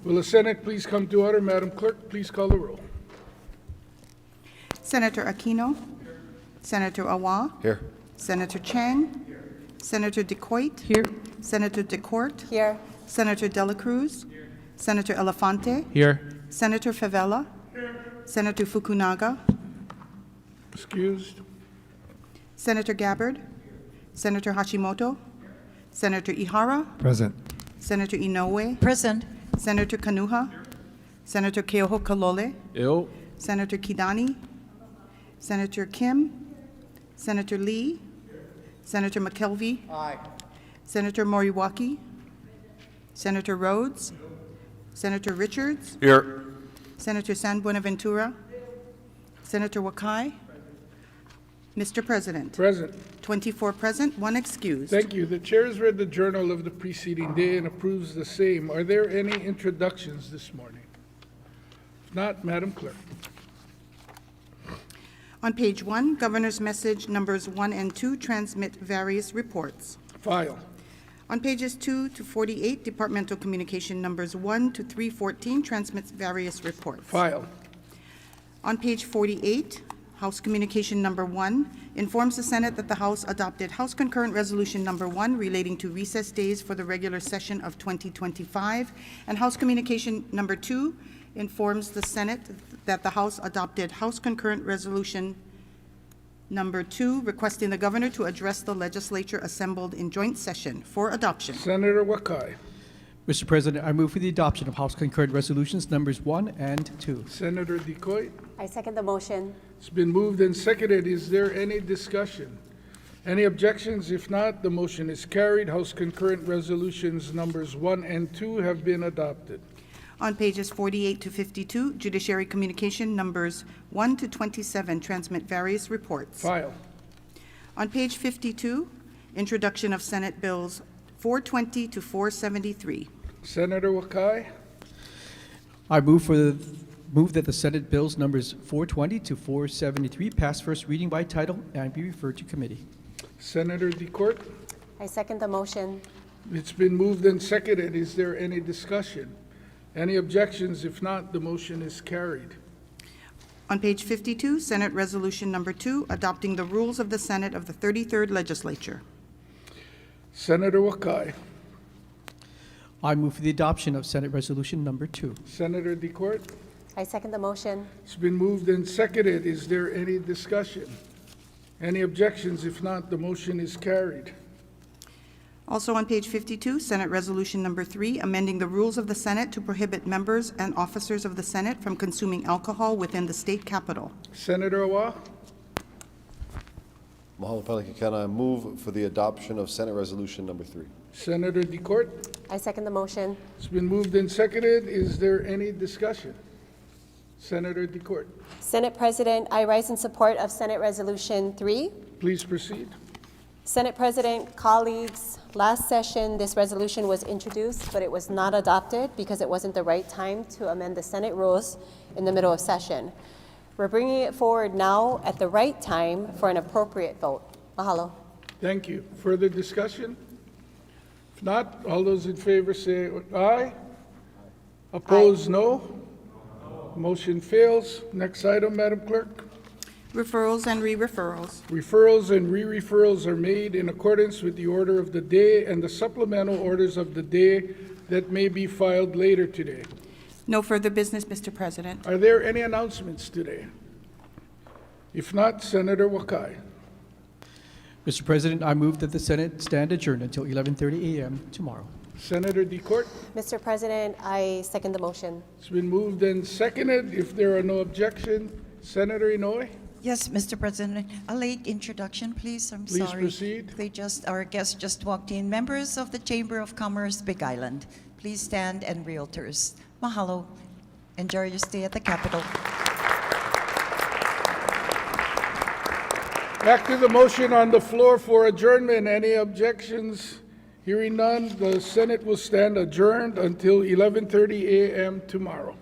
Will the Senate please come to order? Madam Clerk, please call the roll. Senator Aquino. Senator Awa. Here. Senator Chang. Senator DeCoit. Here. Senator DeCourt. Here. Senator Dela Cruz. Senator Elefante. Here. Senator Favela. Senator Fukunaga. Excused. Senator Gabbard. Senator Hashimoto. Senator Ihara. Present. Senator Inoue. Present. Senator Kanuha. Senator Keoho Kalole. Ill. Senator Kidani. Senator Kim. Senator Lee. Senator McKelvey. Aye. Senator Moriwaki. Senator Rhodes. Senator Richards. Here. Senator San Buenaventura. Senator Wakai. Mr. President, Present. 24 present, 1 excused. Thank you. The chair has read the journal of the preceding day and approves the same. Are there any introductions this morning? If not, Madam Clerk. On page 1, Governor's Message numbers 1 and 2 transmit various reports. File. On pages 2 to 48, Departmental Communication numbers 1 to 314 transmits various reports. File. On page 48, House Communication number 1 informs the Senate that the House adopted House Concurrent Resolution number 1 relating to recess days for the regular session of 2025, and House Communication number 2 informs the Senate that the House adopted House Concurrent Resolution number 2 requesting the Governor to address the legislature assembled in joint session for adoption. Senator Wakai. Mr. President, I move for the adoption of House Concurrent Resolutions numbers 1 and 2. Senator DeCoit. I second the motion. It's been moved and seconded. Is there any discussion? Any objections? If not, the motion is carried. House Concurrent Resolutions numbers 1 and 2 have been adopted. On pages 48 to 52, Judiciary Communication numbers 1 to 27 transmit various reports. File. On page 52, Introduction of Senate Bills 420 to 473. Senator Wakai. I move that the Senate bills numbers 420 to 473 pass first reading by title and be referred to committee. Senator DeCourt. I second the motion. It's been moved and seconded. Is there any discussion? Any objections? If not, the motion is carried. On page 52, Senate Resolution number 2, adopting the rules of the Senate of the 33rd Legislature. Senator Wakai. I move for the adoption of Senate Resolution number 2. Senator DeCourt. I second the motion. It's been moved and seconded. Is there any discussion? Any objections? If not, the motion is carried. Also on page 52, Senate Resolution number 3, amending the rules of the Senate to prohibit members and officers of the Senate from consuming alcohol within the state capitol. Senator Awa. Mahalo Palikakana, move for the adoption of Senate Resolution number 3. Senator DeCourt. I second the motion. It's been moved and seconded. Is there any discussion? Senator DeCourt. Senate President, I rise in support of Senate Resolution 3. Please proceed. Senate President, colleagues, last session this resolution was introduced, but it was not adopted because it wasn't the right time to amend the Senate rules in the middle of session. We're bringing it forward now at the right time for an appropriate vote. Mahalo. Thank you. Further discussion? If not, all those in favor say aye. Opposed, no. Motion fails. Next item, Madam Clerk. Referrals and re-referrals. Referrals and re-referrals are made in accordance with the order of the day and the supplemental orders of the day that may be filed later today. No further business, Mr. President. Are there any announcements today? If not, Senator Wakai. Mr. President, I move that the Senate stand adjourned until 11:30 a.m. tomorrow. Senator DeCourt. Mr. President, I second the motion. It's been moved and seconded. If there are no objections, Senator Inoue. Yes, Mr. President. A late introduction, please. I'm Please sorry. proceed. Our guest just walked in. Members of the Chamber of Commerce, Big Island, please stand, and realtors. Mahalo. Enjoy your stay at the Capitol. Back to the motion on the floor for adjournment. Any objections? Hearing none, the Senate will stand adjourned until 11:30 a.m. tomorrow.